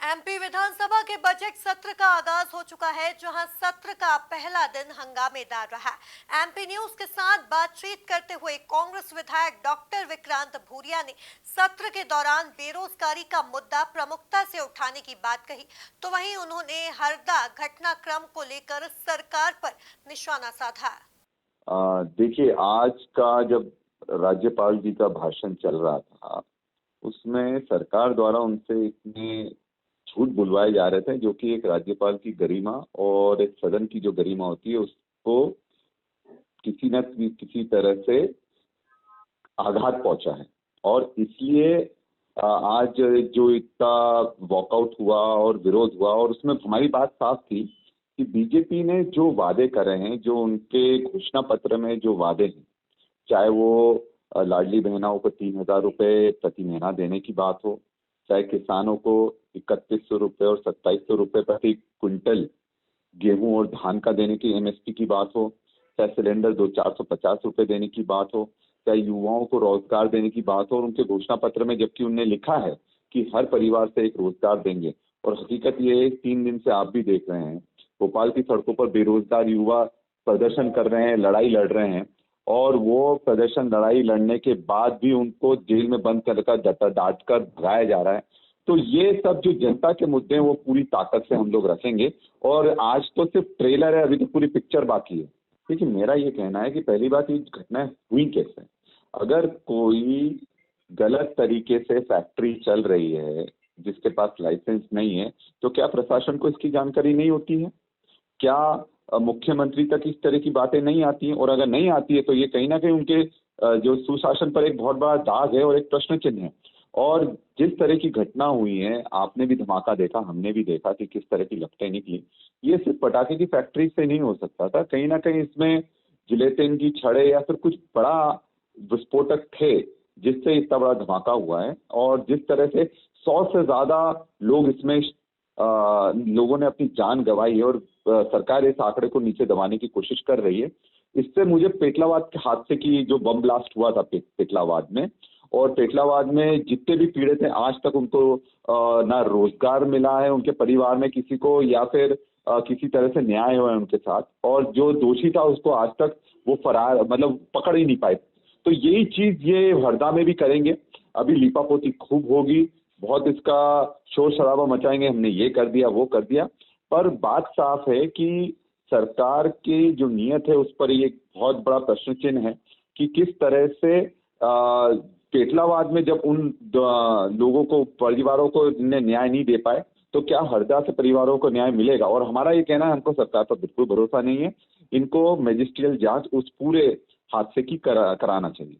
MP विधानसभा के budget सत्र का आगाज हो चुका है, जहां सत्र का पहला दिन हंगामेदार रहा। एमपी न्यूज के साथ बातचीत करते हुए कांग्रेस विधायक डॉक्टर विक्रांत भूरिया ने सत्र के दौरान बेरोजगारी का मुद्दा प्रमुखता से उठाने की बात कही, तो वहीं उन्होंने हरदा घटनाक्रम को लेकर सरकार पर निशाना साधा। देखिए, आज का जब राज्यपाल जी का भाषण चल रहा था, उसमें सरकार द्वारा उनसे इतने झूठ बुलवाए जा रहे थे, जो कि एक राज्यपाल की गरिमा और एक सदन की जो गरिमा होती है, उसको किसी न किसी तरह से आघात पहुंचा है। और इसलिए आज जो इतना वॉकआउट हुआ और विरोध हुआ, और उसमें हमारी बात साफ थी कि बीजेपी ने जो वादे करे हैं, जो उनके घोषणा पत्र में जो वादे हैं, चाहे वो लाडली बहनाओं को 3,000 रुपये प्रति महीना देने की बात हो, चाहे किसानों को 3100 रुपये और 2700 रुपये प्रति क्विंटल गेहूं और धान का देने की एमएसपी की बात हो, चाहे सिलेंडर 450 रुपये देने की बात हो, चाहे युवाओं को रोजगार देने की बात हो। और उनके घोषणा पत्र में जबकि उन्होंने लिखा है कि हर परिवार से एक रोजगार देंगे, और हकीकत ये है 3 दिन से आप भी देख रहे हैं, भोपाल की सड़कों पर बेरोजगार युवा प्रदर्शन कर रहे हैं, लड़ाई लड़ रहे हैं, और वो प्रदर्शन लड़ाई लड़ने के बाद भी उनको जेल में बंद कर डांट कर भगाया जा रहा है। तो ये सब जो जनता के मुद्दे हैं, वो पूरी ताकत से हम लोग रखेंगे। और आज तो सिर्फ ट्रेलर है, अभी तो पूरी पिक्चर बाकी है। देखिए, मेरा ये कहना है कि पहली बात, ये घटना हुई कैसे? अगर कोई गलत तरीके से फैक्ट्री चल रही है, जिसके पास लाइसेंस नहीं है, तो क्या प्रशासन को इसकी जानकारी नहीं होती है? क्या मुख्यमंत्री तक इस तरह की बातें नहीं आती हैं? और अगर नहीं आती है, तो ये कहीं न कहीं उनके जो सुशासन पर एक बहुत बड़ा दाग है और एक प्रश्न चिन्ह है। और जिस तरह की घटना हुई है, आपने भी धमाका देखा, हमने भी देखा कि किस तरह की लपटें निकली। ये सिर्फ पटाखे की फैक्ट्री से नहीं हो सकता था, कहीं न कहीं इसमें जिलेटिन की छड़ें या फिर कुछ बड़ा विस्फोटक थे, जिससे इतना बड़ा धमाका हुआ है। और जिस तरह से 100 से ज़्यादा लोग इसमें लोगों ने अपनी जान गंवाई है, और सरकार इस आंकड़े को नीचे दबाने की कोशिश कर रही है। इससे मुझे पेटलावाद के हादसे की जो बम ब्लास्ट हुआ था पेटलावाद में, और पेटलावाद में जितने भी पीड़ित हैं, आज तक उनको ना रोजगार मिला है उनके परिवार में किसी को, या फिर किसी तरह से न्याय हुआ है उनके साथ, और जो दोषी था उसको आज तक वो फरार, मतलब पकड़ ही नहीं पाए। तो यही चीज ये हरदा में भी करेंगे। अभी लीपापोती खूब होगी, बहुत इसका शोर शराबा मचाएंगे, हमने ये कर दिया वो कर दिया। पर बात साफ है कि सरकार की जो नीयत है, उस पर ये एक बहुत बड़ा प्रश्न चिन्ह है कि किस तरह से पेटलावाद में जब उन लोगों को, परिवारों को ने न्याय नहीं दे पाए, तो क्या हरदा से परिवारों को न्याय मिलेगा? और हमारा ये कहना है, हमको सरकार पर बिल्कुल भरोसा नहीं है। इनको मैजिस्ट्रियल जांच उस पूरे हादसे की कराना चाहिए।